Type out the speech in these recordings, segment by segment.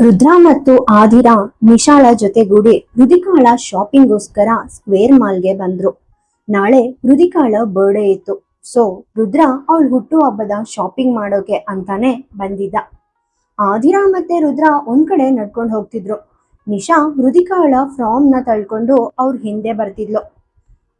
ರುದ್ರಾ ಮತ್ತು ಆದಿರಾ ನಿಶಾಳ ಜೊತೆಗೂಡಿ ರುದಿಕಾಳ ಶಾಪಿಂಗ್ಗೋಸ್ಕರ ಸ್ಕ್ವೇರ್ ಮಾಲ್ಗೆ ಬಂದ್ರು. ನಾಳೆ ರುದಿಕಾಳ ಬರ್ಡೇ ಇತ್ತು. ಸೊ ರುದ್ರಾ ಅವಳ ಹುಟ್ಟು ಹಬ್ಬದ ಶಾಪಿಂಗ್ ಮಾಡೋಕೆ ಅಂತಾನೆ ಬಂದಿದ್ದ. ಆದಿರಾ ಮತ್ತೆ ರುದ್ರಾ ಒಂದ್ ಕಡೆ ನಡ್ಕೊಂಡು ಹೋಗ್ತಿದ್ರು. ನಿಶಾ ರುದಿಕಾಳ ಫ್ರಾಮ್ ನ ತಳ್ಕೊಂಡು ಅವ್ರ ಹಿಂದೆ ಬರ್ತಿದ್ಲು.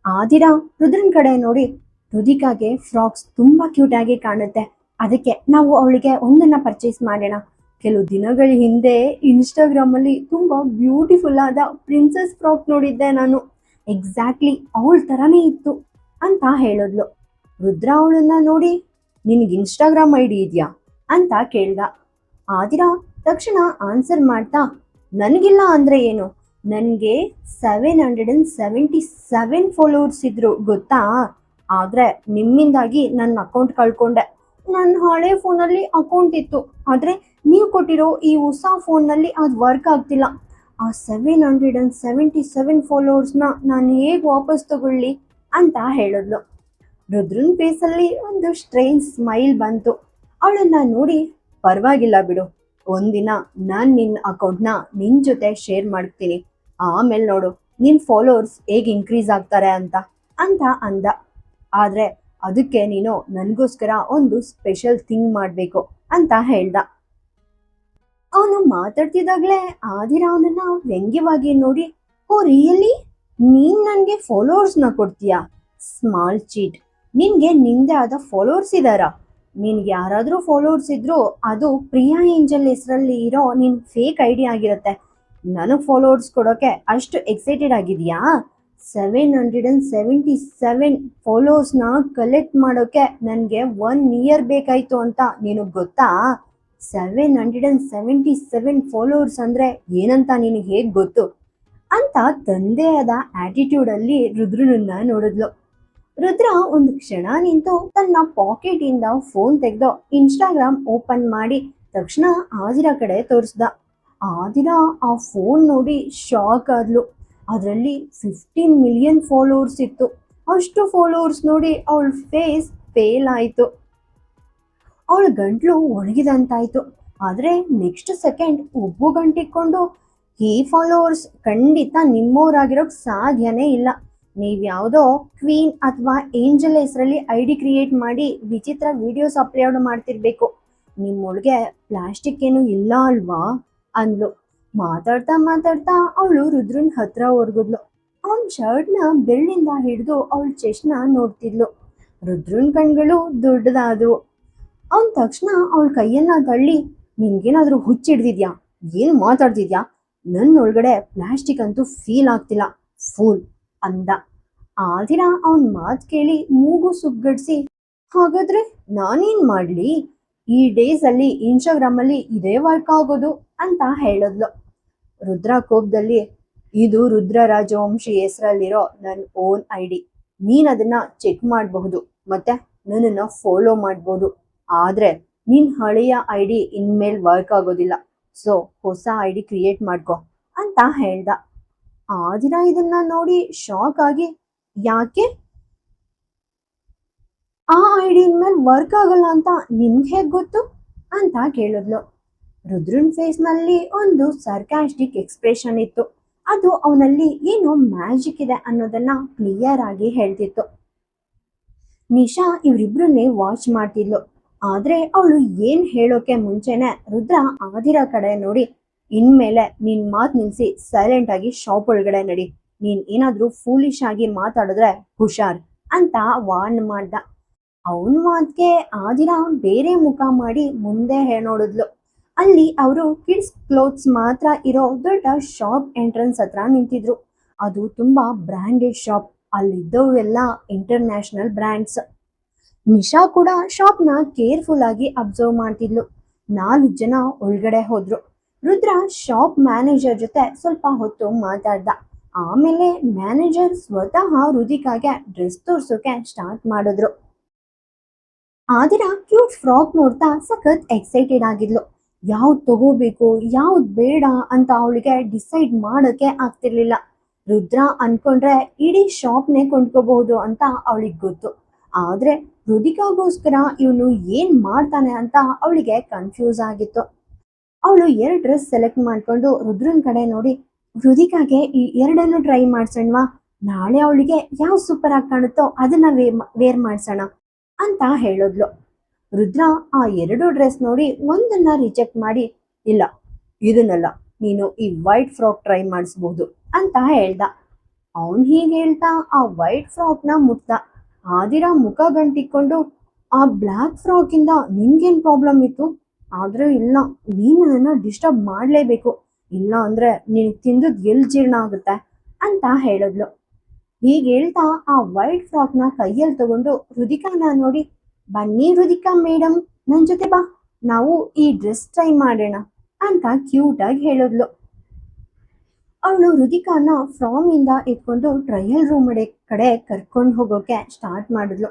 ಆದಿರಾ ರುದ್ರನ್ ಕಡೆ ನೋಡಿ, ರುದಿಕಾಗೆ ಫ್ರಾಕ್ಸ್ ತುಂಬಾ ಕ್ಯೂಟ್ ಆಗಿ ಕಾಣುತ್ತೆ, ಅದಕ್ಕೆ ನಾವು ಅವಳಿಗೆ ಒಂದನ್ನ ಪರ್ಚೇಸ್ ಮಾಡೋಣ. ಕೆಲವು ದಿನಗಳ ಹಿಂದೆ ಇನ್ಸ್ಟಾಗ್ರಾಮ್ ಅಲ್ಲಿ ತುಂಬಾ ಬ್ಯೂಟಿಫುಲ್ ಆದ ಪ್ರಿನ್ಸೆಸ್ ಫ್ರಾಕ್ ನೋಡಿದ್ದೆ ನಾನು. ಎಕ್ಸಾಕ್ಟ್ಲಿ ಅವಳ ತರಾನೇ ಇತ್ತು ಅಂತ ಹೇಳಿದ್ಲು. ರುದ್ರಾ ಅವಳನ್ನ ನೋಡಿ, ನಿನ್ಗೆ ಇನ್ಸ್ಟಾಗ್ರಾಮ್ ಐಡಿ ಇದೆಯಾ ಅಂತ ಕೇಳ್ದ. ಆದಿರಾ ತಕ್ಷಣ ಆನ್ಸರ್ ಮಾಡ್ತಾ, ನನಗಿಲ್ಲ ಅಂದ್ರೆ ಏನು, ನನಗೆ 777 ಫಾಲೋವರ್ಸ್ ಇದ್ರು ಗೊತ್ತಾ, ಆದ್ರೆ ನಿಮ್ಮಿಂದಾಗಿ ನನ್ನ ಅಕೌಂಟ್ ಕಳ್ಕೊಂಡೆ. ನನ್ನ ಹಳೆ ಫೋನಲ್ಲಿ ಅಕೌಂಟ್ ಇತ್ತು, ಆದ್ರೆ ನೀವು ಕೊಟ್ಟಿರೋ ಈ ಹೊಸ ಫೋನ್ನಲ್ಲಿ ಅದು ವರ್ಕ್ ಆಗ್ತಿಲ್ಲ. ಆ 777 ಫಾಲೋವರ್ಸ್ನ ನಾನು ಹೇಗೆ ವಾಪಸ್ ತಗೊಳ್ಳಿ ಅಂತ ಹೇಳಿದ್ಲು. ರುದ್ರನ್ ಫೇಸಲ್ಲಿ ಒಂದು ಸ್ಟ್ರೇಂಜ್ ಸ್ಮೈಲ್ ಬಂತು. ಅವಳನ್ನ ನೋಡಿ, ಪರವಾಗಿಲ್ಲ ಬಿಡು, ಒಂದಿನ ನಾನು ನಿನ್ನ ಅಕೌಂಟ್ನ ನಿನ್ನ ಜೊತೆ ಶೇರ್ ಮಾಡ್ತೀನಿ, ಆಮೇಲೆ ನೋಡು ನಿನ್ನ ಫಾಲೋವರ್ಸ್ ಹೇಗೆ ಇನ್ಕ್ರೀಸ್ ಆಗ್ತಾರೆ ಅಂತ ಅಂದ. ಆದ್ರೆ ಅದಕ್ಕೆ ನೀನು ನನಗೋಸ್ಕರ ಒಂದು ಸ್ಪೆಷಲ್ ಥಿಂಗ್ ಮಾಡಬೇಕು ಅಂತ ಹೇಳ್ದ. ಅವನು ಮಾತಾಡ್ತಿದ್ದಾಗಲೇ ಆದಿರಾ ಅವನನ್ನ ವ್ಯಂಗ್ಯವಾಗಿ ನೋಡಿ, ಓ ರಿಯಲಿ, ನೀನ್ ನನಗೆ ಫಾಲೋವರ್ಸ್ನ ಕೊಡ್ತೀಯಾ? ಸ್ಮಾಲ್ ಚೀಟ್, ನಿನ್ಗೆ ನಿಂದೆ ಆದ ಫಾಲೋವರ್ಸ್ ಇದ್ದಾರಾ? ನಿನ್ಗೆ ಯಾರಾದ್ರೂ ಫಾಲೋವರ್ಸ್ ಇದ್ರು ಅದು ಪ್ರಿಯಾ ಏಂಜಲ್ ಹೆಸರಲ್ಲಿ ಇರೋ ನಿನ್ ಫೇಕ್ ಐಡಿ ಆಗಿರುತ್ತೆ. ನನಗೆ ಫಾಲೋವರ್ಸ್ ಕೊಡೋಕೆ ಅಷ್ಟು ಎಕ್ಸೈಟೆಡ್ ಆಗಿದೆಯಾ? 777 ಫಾಲೋವರ್ಸ್ನ ಕಲೆಕ್ಟ್ ಮಾಡೋಕೆ ನನಗೆ 1 ಇಯರ್ ಬೇಕಾಯ್ತು ಅಂತ ನಿನಗೆ ಗೊತ್ತಾ? 777 ಫಾಲೋವರ್ಸ್ ಅಂದ್ರೆ ಏನಂತ ನಿನಗೆ ಹೇಗೆ ಗೊತ್ತು ಅಂತ ತಂದೆ ಆದ ಆಟಿಟ್ಯೂಡ್ ಅಲ್ಲಿ ರುದ್ರನನ್ನ ನೋಡಿದ್ಲು. ರುದ್ರ ಒಂದು ಕ್ಷಣ ನಿಂತು ತನ್ನ ಪಾಕೆಟ್ ಇಂದ ಫೋನ್ ತೆಗೆದು ಇನ್ಸ್ಟಾಗ್ರಾಮ್ ಓಪನ್ ಮಾಡಿ ತಕ್ಷಣ ಆದಿರಾ ಕಡೆ ತೋರಿಸ್ದ. ಆದಿರಾ ಆ ಫೋನ್ ನೋಡಿ ಶಾಕ್ ಆದ್ಲು. ಅದರಲ್ಲಿ 15 ಮಿಲಿಯನ್ ಫಾಲೋವರ್ಸ್ ಇತ್ತು. ಅಷ್ಟು ಫಾಲೋವರ್ಸ್ ನೋಡಿ ಅವಳ ಫೇಸ್ ಫೇಲ್ ಆಯಿತು. ಅವಳ ಗಂಟ್ಲು ಒಣಗಿದಂತಾಯ್ತು. ಆದರೆ ನೆಕ್ಸ್ಟ್ ಸೆಕೆಂಡ್ ಉಬ್ಬು ಗಂಟಿಕೊಂಡು, ಈ ಫಾಲೋವರ್ಸ್ ಖಂಡಿತ ನಿಮ್ಮವರಾಗಿರೋಕ್ಕೆ ಸಾಧ್ಯನೇ ಇಲ್ಲ. ನೀವು ಯಾವುದೋ ಕ್ವೀನ್ ಅಥವಾ ಏಂಜಲ್ ಹೆಸರಲ್ಲಿ ಐಡಿ ಕ್ರಿಯೇಟ್ ಮಾಡಿ ವಿಚಿತ್ರ ವಿಡಿಯೋಸ್ ಅಪ್ಲೋಡ್ ಮಾಡ್ತಿರ್ಬೇಕು. ನಿಮ್ಮೊಳಗೆ ಪ್ಲಾಸ್ಟಿಕ್ ಏನು ಇಲ್ಲ ಅಲ್ವಾ ಅಂದ್ಲು. ಮಾತಾಡ್ತಾ ಮಾತಾಡ್ತಾ ಅವಳು ರುದ್ರನ್ ಹತ್ರ ಒರ್ಗಿದ್ಲು. ಅವನ ಶರ್ಟ್ನ ಬೆರಳಿಂದ ಹಿಡಿದು ಅವಳ ಚೆಸ್ಟ್ನ ನೋಡ್ತಿದ್ಲು. ರುದ್ರನ್ ಕಣ್ಗಳು ದೊಡ್ಡದಾದವು. ಅವನ್ ತಕ್ಷಣ ಅವಳ ಕೈಯನ್ನ ತಳ್ಳಿ, ನಿನ್ಗೇನಾದ್ರೂ ಹುಚ್ಚಿಡ್ದಿದ್ಯಾ? ಏನು ಮಾತಾಡ್ತಿದ್ಯಾ? ನನ್ನೊಳಗಡೆ ಪ್ಲಾಸ್ಟಿಕ್ ಅಂತೂ ಫೀಲ್ ಆಗ್ತಿಲ್ಲ, ಫೂಲ್ ಅಂದ. ಆದಿರಾ ಅವನ್ ಮಾತು ಕೇಳಿ ಮೂಗು ಸುಗ್ಗಡಿಸಿ, ಹಾಗಾದ್ರೆ ನಾನೇನ್ ಮಾಡ್ಲಿ? ಈ ಡೇಸ್ ಅಲ್ಲಿ ಇನ್ಸ್ಟಾಗ್ರಾಮ್ ಅಲ್ಲಿ ಇದೇ ವರ್ಕ್ ಆಗೋದು ಅಂತ ಹೇಳಿದ್ಲು. ರುದ್ರ ಕೋಪದಲ್ಲಿ, ಇದು ರುದ್ರ ರಾಜವಂಶಿ ಹೆಸರಲ್ಲಿರೋ ನನ್ನ ಓನ್ ಐಡಿ, ನೀನ್ ಅದನ್ನ ಚೆಕ್ ಮಾಡಬಹುದು ಮತ್ತೆ ನನ್ನನ್ನ ಫಾಲೋ ಮಾಡ್ಬೋದು. ಆದ್ರೆ ನಿನ್ ಹಳೆಯ ಐಡಿ ಇನ್ಮೇಲೆ ವರ್ಕ್ ಆಗೋದಿಲ್ಲ, ಸೊ ಹೊಸ ಐಡಿ ಕ್ರಿಯೇಟ್ ಮಾಡ್ಕೊ ಅಂತ ಹೇಳ್ದ. ಆದಿರಾ ಇದನ್ನ ನೋಡಿ ಶಾಕ್ ಆಗಿ, ಯಾಕೆ? ಆ ಐಡಿ ಇನ್ಮೇಲೆ ವರ್ಕ್ ಆಗಲ್ಲ ಅಂತ ನಿಮ್ಗೆ ಹೇಗೆ ಗೊತ್ತು ಅಂತ ಕೇಳಿದ್ಲು. ರುದ್ರನ್ ಫೇಸ್ ನಲ್ಲಿ ಒಂದು ಸರ್ಕಾಸ್ಟಿಕ್ ಎಕ್ಸ್ಪ್ರೆಷನ್ ಇತ್ತು. ಅದು ಅವನಲ್ಲಿ ಏನೋ ಮ್ಯಾಜಿಕ್ ಇದೆ ಅನ್ನೋದನ್ನ ಕ್ಲಿಯರ್ ಆಗಿ ಹೇಳ್ತಿತ್ತು. ನಿಶಾ ಇವರಿಬ್ರನ್ನೇ ವಾಚ್ ಮಾಡ್ತಿದ್ಲು. ಆದ್ರೆ ಅವಳು ಏನ್ ಹೇಳೋಕೆ ಮುಂಚೆನೆ ರುದ್ರ ಆದಿರಾ ಕಡೆ ನೋಡಿ, ಇನ್ಮೇಲೆ ನಿನ್ ಮಾತು ನಿಲ್ಸಿ ಸೈಲೆಂಟ್ ಆಗಿ ಶಾಪ್ ಒಳಗಡೆ ನಡಿ, ನೀನ್ ಏನಾದ್ರೂ ಫೂಲಿಶ್ ಆಗಿ ಮಾತಾಡಿದ್ರೆ ಹುಷಾರ್ ಅಂತ ವಾರ್ನ್ ಮಾಡ್ದ. ಅವನ ಮಾತ್ಗೆ ಆದಿರಾ ಬೇರೆ ಮುಖ ಮಾಡಿ ಮುಂದೆ ನೋಡಿದ್ಲು. ಅಲ್ಲಿ ಅವರು ಕಿಡ್ಸ್ ಕ್ಲೋತ್ಸ್ ಮಾತ್ರ ಇರೋ ದೊಡ್ಡ ಶಾಪ್ ಎಂಟ್ರೆನ್ಸ್ ಹತ್ರ ನಿಂತಿದ್ರು. ಅದು ತುಂಬಾ ಬ್ರ್ಯಾಂಡೆಡ್ ಶಾಪ್. ಅಲ್ಲಿದ್ದವೆಲ್ಲ ಇಂಟರ್ನ್ಯಾಷನಲ್ ಬ್ರ್ಯಾಂಡ್ಸ್. ನಿಶಾ ಕೂಡ ಶಾಪ್ನ ಕೇರ್ಫುಲ್ ಆಗಿ ಅಬ್ಸರ್ವ್ ಮಾಡ್ತಿದ್ಲು. 4 ಜನ ಒಳಗಡೆ ಹೋದ್ರು. ರುದ್ರ ಶಾಪ್ ಮ್ಯಾನೇಜರ್ ಜೊತೆ ಸ್ವಲ್ಪ ಹೊತ್ತು ಮಾತಾಡ್ದ. ಆಮೇಲೆ ಮ್ಯಾನೇಜರ್ ಸ್ವತಃ ರುದಿಕಾಗೆ ಡ್ರೆಸ್ ತೋರ್ಸೋಕೆ ಸ್ಟಾರ್ಟ್ ಮಾಡಿದ್ರು. ಆದಿರಾ ಕ್ಯೂಟ್ ಫ್ರಾಕ್ ನೋಡ್ತಾ ಸಖತ್ ಎಕ್ಸೈಟೆಡ್ ಆಗಿದ್ಲು. ಯಾವ್ದು ತಗೋಬೇಕು ಯಾವ್ದು ಬೇಡ ಅಂತ ಅವಳಿಗೆ ಡಿಸೈಡ್ ಮಾಡೋಕೆ ಆಗ್ತಿರ್ಲಿಲ್ಲ. ರುದ್ರ ಅನ್ಕೊಂಡ್ರೆ ಇಡೀ ಶಾಪ್ನೇ ಕೊಂಡ್ಕೋಬಹುದು ಅಂತ ಅವಳಿಗೆ ಗೊತ್ತು. ಆದ್ರೆ ರುದಿಕಾಗೋಸ್ಕರ ಇವನು ಏನ್ ಮಾಡ್ತಾನೆ ಅಂತ ಅವಳಿಗೆ ಕನ್ಫ್ಯೂಸ್ ಆಗಿತ್ತು. ಅವಳು 2 ಡ್ರೆಸ್ ಸೆಲೆಕ್ಟ್ ಮಾಡ್ಕೊಂಡು ರುದ್ರನ್ ಕಡೆ ನೋಡಿ, ರುದಿಕಾಗೆ ಈ 2 ಟ್ರೈ ಮಾಡ್ಸೋಣವಾ, ನಾಳೆ ಅವಳಿಗೆ ಯಾವ ಸೂಪರ್ ಆಗಿ ಕಾಣುತ್ತೋ ಅದನ್ನ ವೇರ್ ಮಾಡ್ಸೋಣ ಅಂತ ಹೇಳಿದ್ಲು. ರುದ್ರ ಆ 2 ಡ್ರೆಸ್ ನೋಡಿ ಒಂದನ್ನ ರಿಜೆಕ್ಟ್ ಮಾಡಿ, ಇಲ್ಲ ಇದನ್ನಲ್ಲ, ನೀನು ಈ ವೈಟ್ ಫ್ರಾಕ್ ಟ್ರೈ ಮಾಡಿಸ್ಬೋದು ಅಂತ ಹೇಳ್ದ. ಅವನ್ ಹೀಗೆ ಹೇಳ್ತಾ ಆ ವೈಟ್ ಫ್ರಾಕ್ ನ ಮುಟ್ದ. ಆದಿರಾ ಮುಖ ಗಂಟಿಕೊಂಡು, ಆ ಬ್ಲ್ಯಾಕ್ ಫ್ರಾಕ್ ಇಂದ ನಿಂಗೇನ್ ಪ್ರಾಬ್ಲಮ್ ಇತ್ತು? ಆದ್ರೆ ಇಲ್ಲ, ನೀನು ನನ್ನ ಡಿಸ್ಟರ್ಬ್ ಮಾಡ್ಲೇಬೇಕು, ಇಲ್ಲ ಅಂದ್ರೆ ನೀನ್ ತಿಂದದ್ ಎಲ್ ಜೀರ್ಣ ಆಗುತ್ತೆ ಅಂತ ಹೇಳಿದ್ಲು. ಹೀಗೆ ಹೇಳ್ತಾ ಆ ವೈಟ್ ಫ್ರಾಕ್ ನ ಕೈಯಲ್ಲಿ ತಗೊಂಡು ರುದಿಕಾನ ನೋಡಿ, ಬನ್ನಿ ರುದಿಕಾ ಮೇಡಮ್, ನನ್ ಜೊತೆ ಬಾ, ನಾವು ಈ ಡ್ರೆಸ್ ಟ್ರೈ ಮಾಡೋಣ ಅಂತ ಕ್ಯೂಟ್ ಆಗಿ ಹೇಳಿದ್ಲು. ಅವಳು ರುದಿಕಾನ ಫ್ರಾಮ್ ಇಂದ ಎತ್ಕೊಂಡು ಟ್ರಯಲ್ ರೂಮ್ ಕಡೆ ಕರ್ಕೊಂಡು ಹೋಗೋಕೆ ಸ್ಟಾರ್ಟ್ ಮಾಡಿದ್ಲು.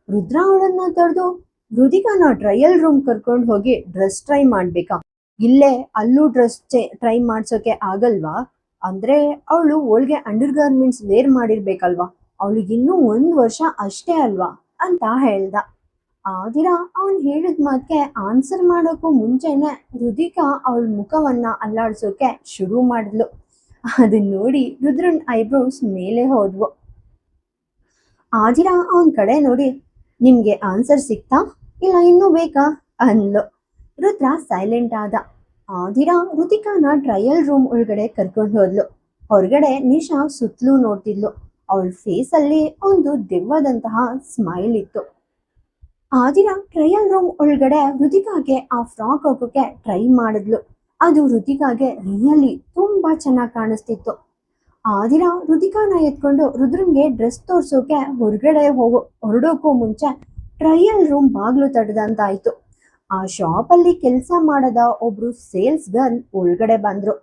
ರುದ್ರ ಅವಳನ್ನ ತಡೆದು, ರುದಿಕಾನ ಟ್ರಯಲ್ ರೂಮ್ ಕರ್ಕೊಂಡು ಹೋಗಿ ಡ್ರೆಸ್ ಟ್ರೈ ಮಾಡ್ಬೇಕಾ? ಇಲ್ಲೇ ಅಲ್ಲೂ ಡ್ರೆಸ್ ಟ್ರೈ ಮಾಡ್ಸೋಕೆ ಆಗಲ್ವಾ? ಅಂದ್ರೆ ಅವಳು ಒಳಗೆ ಅಂಡರ್ ಗಾರ್ಮೆಂಟ್ಸ್ ವೇರ್ ಮಾಡಿರ್ಬೇಕಲ್ವಾ, ಅವಳಿಗಿನ್ನೂ 1 ವರ್ಷ ಅಷ್ಟೇ ಅಲ್ವಾ ಅಂತ ಹೇಳ್ದ. ಆದಿರಾ ಅವನ್ ಹೇಳಿದ ಮಾತ್ಗೆ ಆನ್ಸರ್ ಮಾಡೋಕ್ಕೂ ಮುಂಚೆನೆ ರುದಿಕಾ ಅವಳ ಮುಖವನ್ನ ಅಲ್ಲಾಡ್ಸೋಕೆ ಶುರು ಮಾಡಿದ್ಲು. ಅದನ್ನ ನೋಡಿ ರುದ್ರನ್ ಐಬ್ರೋಸ್ ಮೇಲೆ ಹೋದ್ವು. ಆದಿರಾ ಅವನ್ ಕಡೆ ನೋಡಿ, ನಿಮ್ಗೆ ಆನ್ಸರ್ ಸಿಕ್ತಾ ಇಲ್ಲ ಇನ್ನೂ ಬೇಕಾ ಅಂದ್ಲು. ರುದ್ರ ಸೈಲೆಂಟ್ ಆದ. ಆದಿರಾ ರುತಿಕಾನ ಟ್ರಯಲ್ ರೂಮ್ ಒಳಗಡೆ ಕರ್ಕೊಂಡು ಹೋದ್ಲು. ಹೊರಗಡೆ ನಿಶಾ ಸುತ್ತಲೂ ನೋಡ್ತಿದ್ಲು. ಅವಳ ಫೇಸ್ ಅಲ್ಲಿ ಒಂದು ದೆವ್ವದಂತಹ ಸ್ಮೈಲ್ ಇತ್ತು. ಆದಿರಾ ಟ್ರಯಲ್ ರೂಮ್ ಒಳಗಡೆ ರುತಿಕಾಗೆ ಆ ಫ್ರಾಕ್ ಹಾಕೋಕೆ ಟ್ರೈ ಮಾಡಿದ್ಲು. ಅದು ರುತಿಕಾಗೆ ರಿಯಲಿ ತುಂಬಾ ಚೆನ್ನಾಗಿ ಕಾಣಿಸ್ತಿತ್ತು. ಆದಿರಾ ರುತಿಕಾನ ಎತ್ಕೊಂಡು ರುದ್ರನ್ಗೆ ಡ್ರೆಸ್ ತೋರ್ಸೋಕೆ ಹೊರಗಡೆ ಹೊರಡೋಕ್ಕೂ ಮುಂಚೆ ಟ್ರಯಲ್ ರೂಮ್ ಬಾಗ್ಲು ತಡೆದಂತಾಯ್ತು. ಆ ಶಾಪ್ ಅಲ್ಲಿ ಕೆಲಸ ಮಾಡದ ಒಬ್ರು ಸೇಲ್ಸ್ ಗರ್ಲ್ ಒಳಗಡೆ ಬಂದ್ರು.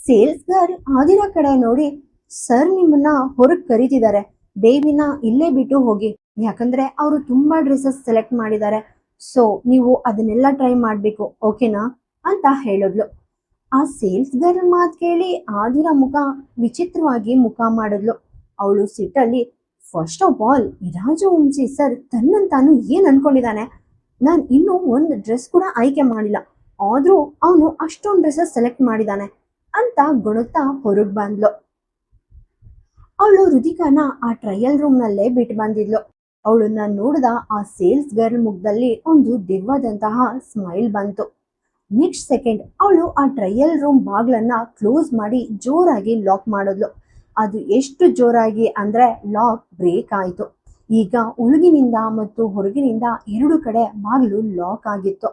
ಸೇಲ್ಸ್ ಗರ್ಲ್ ಆದಿರಾ ಕಡೆ ನೋಡಿ, ಸರ್ ನಿಮ್ಮನ್ನ ಹೊರಗ್ ಕರೀತಿದ್ದಾರೆ, ಬೇಬಿನ ಇಲ್ಲೇ ಬಿಟ್ಟು ಹೋಗಿ, ಯಾಕಂದ್ರೆ ಅವರು ತುಂಬಾ ಡ್ರೆಸ್ಸಸ್ ಸೆಲೆಕ್ಟ್ ಮಾಡಿದ್ದಾರೆ, ಸೊ ನೀವು ಅದನ್ನೆಲ್ಲ ಟ್ರೈ ಮಾಡ್ಬೇಕು, ಓಕೆನಾ ಅಂತ ಹೇಳಿದ್ಲು. ಆ ಸೇಲ್ಸ್ ಗರ್ಲ್ ಮಾತು ಕೇಳಿ ಆದಿರಾ ಮುಖ ವಿಚಿತ್ರವಾಗಿ ಮುಖ ಮಾಡಿದ್ಲು. ಅವಳು ಸಿಟ್ಟಲ್ಲಿ, first of all Rajvanshi sir ತನ್ನಂತಾನು ತಾನು ಏನ್ ಅನ್ಕೊಂಡಿದ್ದಾನೆ, ನಾನು ಇನ್ನೂ ಒಂದು ಡ್ರೆಸ್ ಕೂಡ ಆಯ್ಕೆ ಮಾಡಿಲ್ಲ, ಆದ್ರೂ ಅವನು ಅಷ್ಟೊಂದು ಡ್ರೆಸ್ಸಸ್ ಸೆಲೆಕ್ಟ್ ಮಾಡಿದ್ದಾನೆ ಅಂತ ಗುಣುತ್ತಾ ಹೊರಗ್ ಬಂದ್ಲು. ಅವಳು ರುದಿಕಾನ ಆ ಟ್ರಯಲ್ ರೂಮ್ ನಲ್ಲೇ ಬಿಟ್ಟು ಬಂದಿದ್ಲು. ಅವಳನ್ನ ನೋಡಿದ ಆ ಸೇಲ್ಸ್ ಗರ್ಲ್ ಮುಖದಲ್ಲಿ ಒಂದು ದಿವ್ಯದಂತಹ ಸ್ಮೈಲ್ ಬಂತು. ನೆಕ್ಸ್ಟ್ ಸೆಕೆಂಡ್ ಅವಳು ಆ ಟ್ರಯಲ್ ರೂಮ್ ಬಾಗ್ಲನ್ನ ಕ್ಲೋಸ್ ಮಾಡಿ ಜೋರಾಗಿ ಲಾಕ್ ಮಾಡಿದ್ಲು. ಅದು ಎಷ್ಟು ಜೋರಾಗಿ ಅಂದ್ರೆ ಲಾಕ್ ಬ್ರೇಕ್ ಆಯಿತು. ಈಗ ಒಳಗಿನಿಂದ ಮತ್ತು ಹೊರಗಿನಿಂದ 2 ಕಡೆ ಬಾಗ್ಲು ಲಾಕ್ ಆಗಿತ್ತು.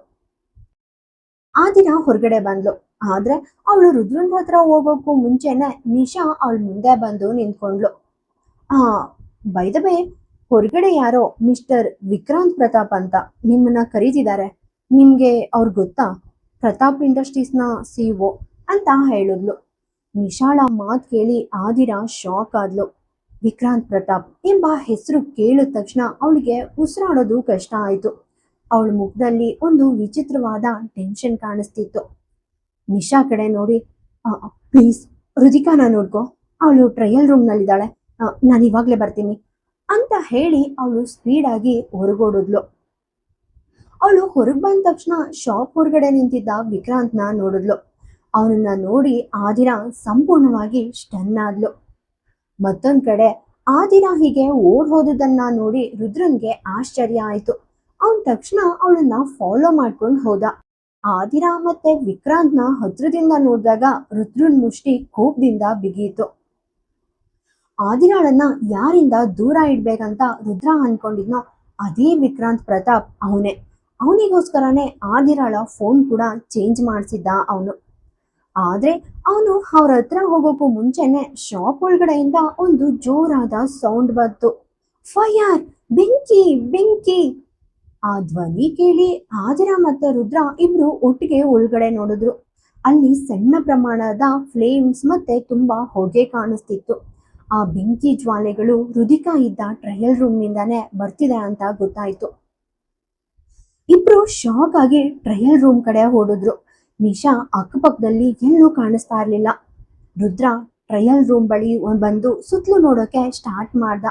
ಆದಿರಾ ಹೊರಗಡೆ ಬಂದ್ಲು. ಆದ್ರೆ ಅವಳು ರುದ್ರನ್ ಹತ್ರ ಹೋಗೋಕ್ಕೂ ಮುಂಚೆನೆ ನಿಶಾ ಅವಳ ಮುಂದೆ ಬಂದು ನಿಂತ್ಕೊಂಡ್ಲು. ಬೈ ದ ವೇ, ಹೊರಗಡೆ ಯಾರೋ ಮಿಸ್ಟರ್ ವಿಕ್ರಾಂತ್ ಪ್ರತಾಪ್ ಅಂತ ನಿಮ್ಮನ್ನ ಕರೀತಿದ್ದಾರೆ, ನಿಮ್ಗೆ ಅವ್ರ ಗೊತ್ತಾ? ಪ್ರತಾಪ್ ಇಂಡಸ್ಟ್ರೀಸ್ನ CEO ಅಂತ ಹೇಳಿದ್ಲು. ನಿಶಾಳ ಮಾತು ಕೇಳಿ ಆದಿರಾ ಶಾಕ್ ಆದ್ಲು. ವಿಕ್ರಾಂತ್ ಪ್ರತಾಪ್ ಎಂಬ ಹೆಸರು ಕೇಳಿದ ತಕ್ಷಣ ಅವಳಿಗೆ ಉಸಿರಾಡೋದು ಕಷ್ಟ ಆಯಿತು. ಅವಳ ಮುಖದಲ್ಲಿ ಒಂದು ವಿಚಿತ್ರವಾದ ಟೆನ್ಷನ್ ಕಾಣಿಸ್ತಿತ್ತು. ನಿಶಾ ಕಡೆ ನೋಡಿ, ಪ್ಲೀಸ್ ರುದಿಕಾನ ನೋಡ್ಕೊ, ಅವಳು ಟ್ರಯಲ್ ರೂಮ್ ನಲ್ಲಿದ್ದಾಳೆ, ನಾನು ಇವಾಗ್ಲೇ ಬರ್ತೀನಿ ಅಂತ ಹೇಳಿ ಅವಳು ಸ್ಪೀಡಾಗಿ ಹೊರಗೋಡಿದ್ಲು. ಅವಳು ಹೊರಗೆ ಬಂದ ತಕ್ಷಣ ಶಾಪ್ ಹೊರಗಡೆ ನಿಂತಿದ್ದ ವಿಕ್ರಾಂತ್ನ ನೋಡಿದ್ಲು. ಅವನನ್ನ ನೋಡಿ ಆದಿರಾ ಸಂಪೂರ್ಣವಾಗಿ ಸ್ಟನ್ ಆದ್ಲು. ಮತ್ತೊಂದ್ ಕಡೆ ಆದಿರಾ ಹೀಗೆ ಓಡ್ ಹೋದುದನ್ನ ನೋಡಿ ರುದ್ರನ್ಗೆ ಆಶ್ಚರ್ಯ ಆಯ್ತು. ಅವನ್ ತಕ್ಷಣ ಅವಳನ್ನ ಫಾಲೋ ಮಾಡ್ಕೊಂಡು ಹೋದ. ಆದಿರಾ ಮತ್ತೆ ವಿಕ್ರಾಂತ್ನ ಹತ್ರದಿಂದ ನೋಡಿದಾಗ ರುದ್ರನ್ ಮುಷ್ಟಿ ಕೋಪದಿಂದ ಬಿಗಿಯಿತು. ಆದಿರಾಳನ್ನ ಯಾರಿಂದ ದೂರ ಇಡ್ಬೇಕಂತ ರುದ್ರ ಅನ್ಕೊಂಡಿದ್ನೋ ಅದೇ ವಿಕ್ರಾಂತ್ ಪ್ರತಾಪ್ ಅವನೇ. ಅವನಿಗೋಸ್ಕರನೇ ಆದಿರಾಳ ಫೋನ್ ಕೂಡ ಚೇಂಜ್ ಮಾಡಿಸಿದ್ದ ಅವನು. ಆದ್ರೆ ಅವನು ಅವ್ರ ಹತ್ರ ಹೋಗೋಕ್ಕೂ ಮುಂಚೆನೆ ಶಾಪ್ ಒಳಗಡೆಯಿಂದ ಒಂದು ಜೋರಾದ ಸೌಂಡ್ ಬಂತು. ಫೈರ್, ಬೆಂಕಿ ಬೆಂಕಿ! ಆ ಧ್ವನಿ ಕೇಳಿ ಆದಿರಾ ಮತ್ತೆ ರುದ್ರ ಇಬ್ರು ಒಟ್ಟಿಗೆ ಒಳಗಡೆ ನೋಡಿದ್ರು. ಅಲ್ಲಿ ಸಣ್ಣ ಪ್ರಮಾಣದ ಫ್ಲೇಮ್ಸ್ ಮತ್ತೆ ತುಂಬಾ ಹೊಗೆ ಕಾಣಿಸ್ತಿತ್ತು. ಆ ಬೆಂಕಿ ಜ್ವಾಲೆಗಳು ರುದಿಕಾ ಇದ್ದ ಟ್ರಯಲ್ ರೂಮ್ ನಿಂದಾನೆ ಬರ್ತಿದೆ ಅಂತ ಗೊತ್ತಾಯ್ತು. ಇಬ್ರು ಶಾಕ್ ಆಗಿ ಟ್ರಯಲ್ ರೂಮ್ ಕಡೆ ಓಡಿದ್ರು. ನಿಶಾ ಅಕ್ಕಪಕ್ಕದಲ್ಲಿ ಎಲ್ಲೂ ಕಾಣಿಸ್ತಾ ಇರ್ಲಿಲ್ಲ. ರುದ್ರ ಟ್ರಯಲ್ ರೂಮ್ ಬಳಿ ಬಂದು ಸುತ್ತಲೂ ನೋಡೋಕೆ ಸ್ಟಾರ್ಟ್ ಮಾಡ್ದ.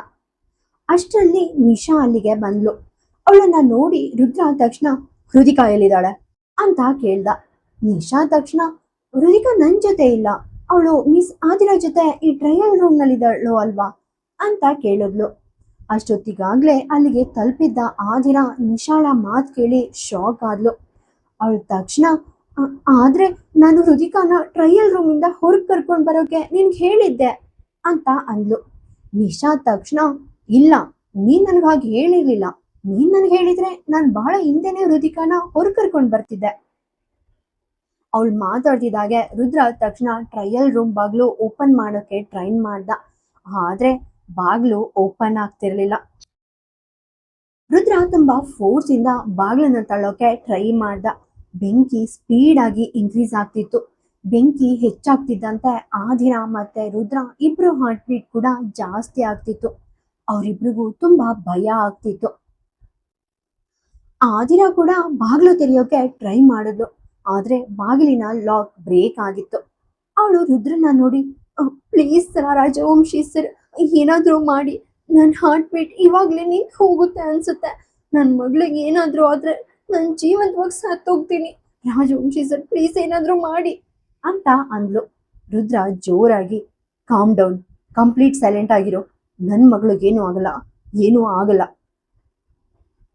ಅಷ್ಟರಲ್ಲಿ ನಿಶಾ ಅಲ್ಲಿಗೆ ಬಂದ್ಲು. ಅವಳನ್ನ ನೋಡಿ ರುದ್ರ ತಕ್ಷಣ, ರುದಿಕಾ ಎಲ್ಲಿದ್ದಾಳೆ ಅಂತ ಕೇಳ್ದ. ನಿಶಾ ತಕ್ಷಣ ರುದಿಕಾ ನನ್ ಜೊತೆ ಇಲ್ಲ, ಅವಳು ಮಿಸ್ ಆದಿರಾ ಜೊತೆ ಈ ಟ್ರಯಲ್ ರೂಮ್ ನಲ್ಲಿದ್ದಾಳು ಅಲ್ವಾ ಅಂತ ಕೇಳಿದ್ಲು. ಅಷ್ಟೊತ್ತಿಗಾಗ್ಲೇ ಅಲ್ಲಿಗೆ ತಲುಪಿದ್ದ ಆದಿರಾ ನಿಶಾಳ ಮಾತು ಕೇಳಿ ಶಾಕ್ ಆದ್ಲು. ಅವಳು ತಕ್ಷಣ ಆದ್ರೆ ನಾನು ರುದಿಕಾನ ಟ್ರಯಲ್ ರೂಮಿಂದ ಹೊರಗೆ ಕರ್ಕೊಂಡು ಬರೋಕೆ ನಿನ್ಗೆ ಹೇಳಿದ್ದೆ ಅಂತ ಅಂದ್ಲು. ನಿಶಾ ತಕ್ಷಣ ಇಲ್ಲ, ನೀನ್ ನನ್ಗೆ ಹಾಗೆ ಹೇಳಿರ್ಲಿಲ್ಲ, ನೀನ್ ನನ್ಗೆ ಹೇಳಿದ್ರೆ ನಾನು ಬಹಳ ಹಿಂದೆನೆ ರುದಿಕಾನ ಹೊರಗೆ ಕರ್ಕೊಂಡು ಬರ್ತಿದ್ದೆ. ಅವಳು ಮಾತಾಡ್ತಿದ್ದಾಗೆ ರುದ್ರ ತಕ್ಷಣ ಟ್ರಯಲ್ ರೂಮ್ ಬಾಗ್ಲು ಓಪನ್ ಮಾಡೋಕೆ ಟ್ರೈ ಮಾಡ್ದ. ಆದ್ರೆ ಬಾಗ್ಲು ಓಪನ್ ಆಗ್ತಿರ್ಲಿಲ್ಲ. ರುದ್ರ ತುಂಬಾ ಫೋರ್ಸ್ ಇಂದ ಬಾಗ್ಲನ್ನ ತಳ್ಳೋಕೆ ಟ್ರೈ ಮಾಡ್ದ. ಬೆಂಕಿ ಸ್ಪೀಡ್ ಆಗಿ ಇನ್ಕ್ರೀಸ್ ಆಗ್ತಿತ್ತು. ಬೆಂಕಿ ಹೆಚ್ಚಾಗ್ತಿದ್ದಂತೆ ಆದಿರಾ ಮತ್ತೆ ರುದ್ರ ಇಬ್ರು ಹಾರ್ಟ್ ಬೀಟ್ ಕೂಡ ಜಾಸ್ತಿ ಆಗ್ತಿತ್ತು. ಅವರಿಬ್ರಿಗೂ ತುಂಬಾ ಭಯ ಆಗ್ತಿತ್ತು. ಆದಿರಾ ಕೂಡ ಬಾಗ್ಲು ತೆರೆಯೋಕೆ ಟ್ರೈ ಮಾಡಿದ್ಲು. ಆದ್ರೆ ಬಾಗಿಲಿನ ಲಾಕ್ ಬ್ರೇಕ್ ಆಗಿತ್ತು. ಅವಳು ರುದ್ರನ ನೋಡಿ, ಪ್ಲೀಸ್ ರಾಜವಂಶಿ ಸರ್, ಏನಾದ್ರೂ ಮಾಡಿ, ನನ್ನ ಹಾರ್ಟ್ ಬೀಟ್ ಇವಾಗ್ಲೇ ನಿಂತು ಹೋಗುತ್ತೆ ಅನ್ಸುತ್ತೆ, ನನ್ನ ಮಗಳಿಗೆ ಏನಾದ್ರೂ ಆದ್ರೆ ನನ್ನ ಜೀವಂತವಾಗಿ ಸತ್ತೋಗ್ತೀನಿ, ರಾಜವಂಶಿ ಸರ್ ಪ್ಲೀಸ್ ಏನಾದ್ರೂ ಮಾಡಿ ಅಂತ ಅಂದ್ಲು. ರುದ್ರ ಜೋರಾಗಿ, ಕಾಮ್ ಡೌನ್, ಕಂಪ್ಲೀಟ್ ಸೈಲೆಂಟ್ ಆಗಿರೋ, ನನ್ನ ಮಗಳಿಗೇನು ಆಗಲ್ಲ, ಏನೂ ಆಗಲ್ಲ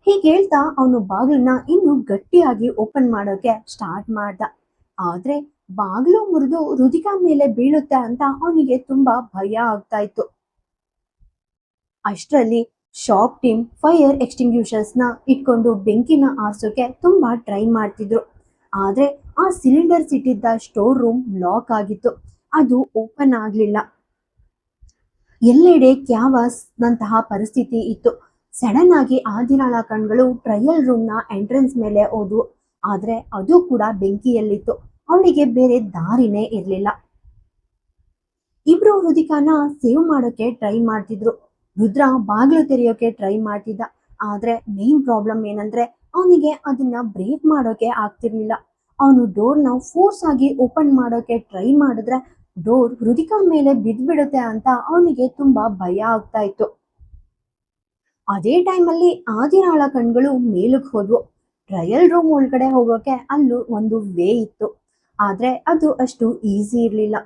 ಹೀಗೆ ಹೇಳ್ತಾ ಅವನು ಬಾಗಿಲನ್ನ ಇನ್ನು ಗಟ್ಟಿಯಾಗಿ ಓಪನ್ ಮಾಡೋಕೆ ಸ್ಟಾರ್ಟ್ ಮಾಡ್ದ. ಆದ್ರೆ ಬಾಗ್ಲು ಮುರಿದು ರುದಿಕಾ ಮೇಲೆ ಬೀಳುತ್ತೆ ಅಂತ ಅವನಿಗೆ ತುಂಬಾ ಭಯ ಆಗ್ತಾ ಇತ್ತು. ಅಷ್ಟರಲ್ಲಿ ಶಾಪ್ ಟೀಮ್ ಫೈರ್ ಎಕ್ಸ್ಟಿಂಗ್ಯೂಷರ್ಸ್ ನ ಇಟ್ಕೊಂಡು ಬೆಂಕಿನ ಆರ್ಸೋಕೆ ತುಂಬಾ ಟ್ರೈ ಮಾಡ್ತಿದ್ರು. ಆದ್ರೆ ಆ ಸಿಲಿಂಡರ್ಸ್ ಇಟ್ಟಿದ್ದ ಸ್ಟೋರ್ ರೂಮ್ ಲಾಕ್ ಆಗಿತ್ತು, ಅದು ಓಪನ್ ಆಗ್ಲಿಲ್ಲ. ಎಲ್ಲೆಡೆ ಕ್ಯಾವಾಸ್ ನಂತಹ ಪರಿಸ್ಥಿತಿ ಇತ್ತು. ಸಡನ್ ಆಗಿ ಆದಿರಾಳ ಕಣ್ಗಳು ಟ್ರಯಲ್ ರೂಮ್ ನ ಎಂಟ್ರೆನ್ಸ್ ಮೇಲೆ ಹೋದ್ವು. ಆದ್ರೆ ಅದು ಕೂಡ ಬೆಂಕಿಯಲ್ಲಿತ್ತು. ಅವಳಿಗೆ ಬೇರೆ ದಾರಿನೇ ಇರ್ಲಿಲ್ಲ. ಇಬ್ರು ರುದಿಕಾನ ಸೇವ್ ಮಾಡೋಕೆ ಟ್ರೈ ಮಾಡ್ತಿದ್ರು. ರುದ್ರ ಬಾಗ್ಲು ತೆರೆಯೋಕೆ ಟ್ರೈ ಮಾಡ್ತಿದ್ದ. ಆದ್ರೆ ಮೇನ್ ಪ್ರಾಬ್ಲಮ್ ಏನಂದ್ರೆ ಅವನಿಗೆ ಅದನ್ನ ಬ್ರೇಕ್ ಮಾಡೋಕೆ ಆಗ್ತಿರ್ಲಿಲ್ಲ. ಅವನು ಡೋರ್ನ ಫೋರ್ಸ್ ಆಗಿ ಓಪನ್ ಮಾಡೋಕೆ ಟ್ರೈ ಮಾಡಿದ್ರೆ ಡೋರ್ ರುದಿಕಾ ಮೇಲೆ ಬಿದ್ದ್ಬಿಡುತ್ತೆ ಅಂತ ಅವನಿಗೆ ತುಂಬಾ ಭಯ ಆಗ್ತಾ ಇತ್ತು. ಅದೇ ಟೈಮಲ್ಲಿ ಆದಿರಾಳ ಕಣ್ಗಳು ಮೇಲಕ್ಕೆ ಹೋದ್ವು. ಟ್ರಯಲ್ ರೂಮ್ ಒಳಗಡೆ ಹೋಗೋಕೆ ಅಲ್ಲೂ ಒಂದು ವೇ ಇತ್ತು. ಆದ್ರೆ ಅದು ಅಷ್ಟು ಈಸಿ ಇರ್ಲಿಲ್ಲ.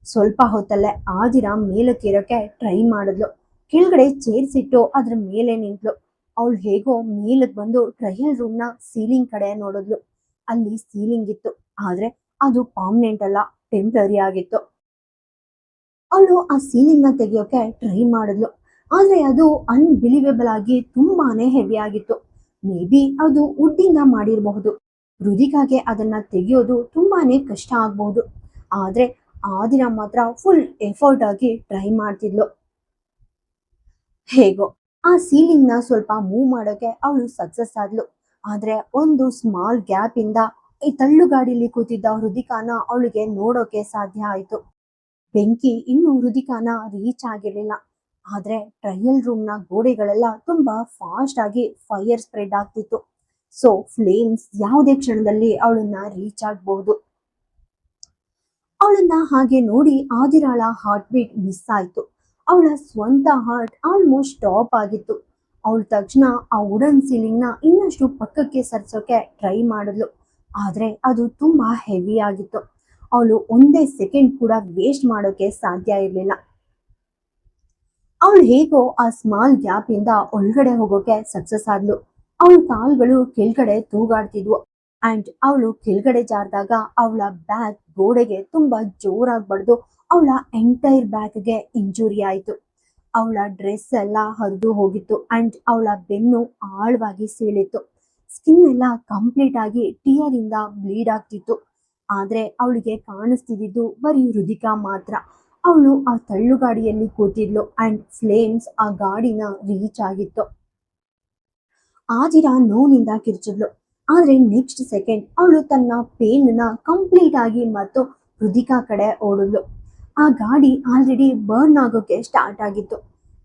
ಸ್ವಲ್ಪ ಹೊತ್ತಲ್ಲೇ ಆದಿರಾ ಮೇಲಕ್ಕೇರೋಕೆ ಟ್ರೈ ಮಾಡಿದ್ಲು. ಕೆಳಗಡೆ ಚೇರ್ಸ್ ಇಟ್ಟು ಅದ್ರ ಮೇಲೆ ನಿಂತ್ಲು. ಅವಳು ಹೇಗೋ ಮೇಲಕ್ಕೆ ಬಂದು ಟ್ರಯಲ್ ರೂಮ್ನ ಸೀಲಿಂಗ್ ಕಡೆ ನೋಡಿದ್ಲು. ಅಲ್ಲಿ ಸೀಲಿಂಗ್ ಇತ್ತು, ಆದ್ರೆ ಅದು ಪರ್ಮನೆಂಟ್ ಅಲ್ಲ, ಟೆಂಪ್ರರಿ ಆಗಿತ್ತು. ಅವಳು ಆ ಸೀಲಿಂಗ್ ನ ತೆಗೆಯೋಕೆ ಟ್ರೈ ಮಾಡಿದ್ಲು. ಆದ್ರೆ ಅದು ಅನ್ಬಿಲಿವೇಬಲ್ ಆಗಿ ತುಂಬಾನೇ ಹೆವಿ ಆಗಿತ್ತು. ಮೇ ಬಿ ಅದು ವುಡ್ಡಿಂದ ಮಾಡಿರಬಹುದು. ರುದಿಕಾಗೆ ಅದನ್ನ ತೆಗೆಯೋದು ತುಂಬಾನೇ ಕಷ್ಟ ಆಗ್ಬಹುದು. ಆದ್ರೆ ಆದಿರಾ ಮಾತ್ರ ಫುಲ್ ಎಫರ್ಟ್ ಆಗಿ ಟ್ರೈ ಮಾಡ್ತಿದ್ಲು. ಹೇಗೋ ಆ ಸೀಲಿಂಗ್ ನ ಸ್ವಲ್ಪ ಮೂವ್ ಮಾಡೋಕೆ ಅವಳು ಸಕ್ಸಸ್ ಆದ್ಲು. ಆದ್ರೆ ಒಂದು ಸ್ಮಾಲ್ ಗ್ಯಾಪ್ ಇಂದ ಈ ತಳ್ಳುಗಾಡಿಲಿ ಕೂತಿದ್ದ ಹೃದಿಕಾನ ಅವಳಿಗೆ ನೋಡೋಕೆ ಸಾಧ್ಯ ಆಯ್ತು. ಬೆಂಕಿ ಇನ್ನು ಹೃದಿಕಾನ ರೀಚ್ ಆಗಿರ್ಲಿಲ್ಲ. ಆದ್ರೆ ಟ್ರಯಲ್ ರೂಮ್ ನ ಗೋಡೆಗಳೆಲ್ಲ ತುಂಬಾ ಫಾಸ್ಟ್ ಆಗಿ ಫೈರ್ ಸ್ಪ್ರೆಡ್ ಆಗ್ತಿತ್ತು. ಸೊ ಫ್ಲೇಮ್ಸ್ ಯಾವುದೇ ಕ್ಷಣದಲ್ಲಿ ಅವಳನ್ನ ರೀಚ್ ಆಗಬಹುದು. ಅವಳನ್ನ ಹಾಗೆ ನೋಡಿ ಆದಿರಾಳ ಹಾರ್ಟ್ ಬೀಟ್ ಮಿಸ್ ಆಯ್ತು. ಅವಳ ಸ್ವಂತ ಹಾರ್ಟ್ ಆಲ್ಮೋಸ್ಟ್ ಸ್ಟಾಪ್ ಆಗಿತ್ತು. ಅವಳ ತಕ್ಷಣ ಆ ವುಡನ್ ಸೀಲಿಂಗ್ ನ ಇನ್ನಷ್ಟು ಪಕ್ಕಕ್ಕೆ ಸರ್ಸೋಕೆ ಟ್ರೈ ಮಾಡಿದ್ಲು. ಆದ್ರೆ ಅದು ತುಂಬಾ ಹೆವಿ ಆಗಿತ್ತು. ಅವಳು ಒಂದೇ ಸೆಕೆಂಡ್ ಕೂಡ ವೇಸ್ಟ್ ಮಾಡೋಕೆ ಸಾಧ್ಯ ಇರಲಿಲ್ಲ. ಅವಳು ಹೇಗೋ ಆ ಸ್ಮಾಲ್ ಗ್ಯಾಪ್ ಇಂದ ಒಳಗಡೆ ಹೋಗೋಕೆ ಸಕ್ಸಸ್ ಆದ್ಲು. ಅವಳ ಕಾಲ್ಗಳು ಕೆಳಗಡೆ ತೂಗಾಡ್ತಿದ್ವು. ಅಂಡ್ ಅವಳು ಕೆಳಗಡೆ ಜಾರ್ದಾಗ ಅವಳ ಬ್ಯಾಗ್ ಗೋಡೆಗೆ ತುಂಬಾ ಜೋರಾಗಿ ಬಡ್ದು ಅವಳ ಎಂಟೈರ್ ಬ್ಯಾಗ್ಗೆ ಇಂಜುರಿ ಆಯ್ತು. ಅವಳ ಡ್ರೆಸ್ ಎಲ್ಲ ಹರಿದು ಹೋಗಿತ್ತು. ಅಂಡ್ ಅವಳ ಬೆನ್ನು ಆಳವಾಗಿ ಸೀಳಿತ್ತು. ಸ್ಕಿನ್ ಎಲ್ಲ ಕಂಪ್ಲೀಟ್ ಆಗಿ ಟಿಯರ್ ಇಂದ ಬ್ಲೀಡ್ ಆಗ್ತಿತ್ತು. ಆದ್ರೆ ಅವಳಿಗೆ ಕಾಣಿಸ್ತಿದ್ದು ಬರೀ ಹೃದಿಕಾ ಮಾತ್ರ. ಅವಳು ಆ ತಳ್ಳುಗಾಡಿಯಲ್ಲಿ ಕೂತಿದ್ಲು. ಅಂಡ್ ಫ್ಲೇಮ್ಸ್ ಆ ಗಾಡಿನ ರೀಚ್ ಆಗಿತ್ತು. ಆದಿರಾ ನೋವಿನಿಂದ ಕಿರ್ಚಿದ್ಲು. ಆದ್ರೆ ನೆಕ್ಸ್ಟ್ ಸೆಕೆಂಡ್ ಅವಳು ತನ್ನ ಪೇನ್ ನ ಕಂಪ್ಲೀಟ್ ಆಗಿ ಮತ್ತು ಹೃದಿಕಾ ಕಡೆ ಓಡಿದ್ಲು. ಆ ಗಾಡಿ ಆಲ್ರೆಡಿ ಬರ್ನ್ ಆಗೋಕೆ ಸ್ಟಾರ್ಟ್ ಆಗಿತ್ತು.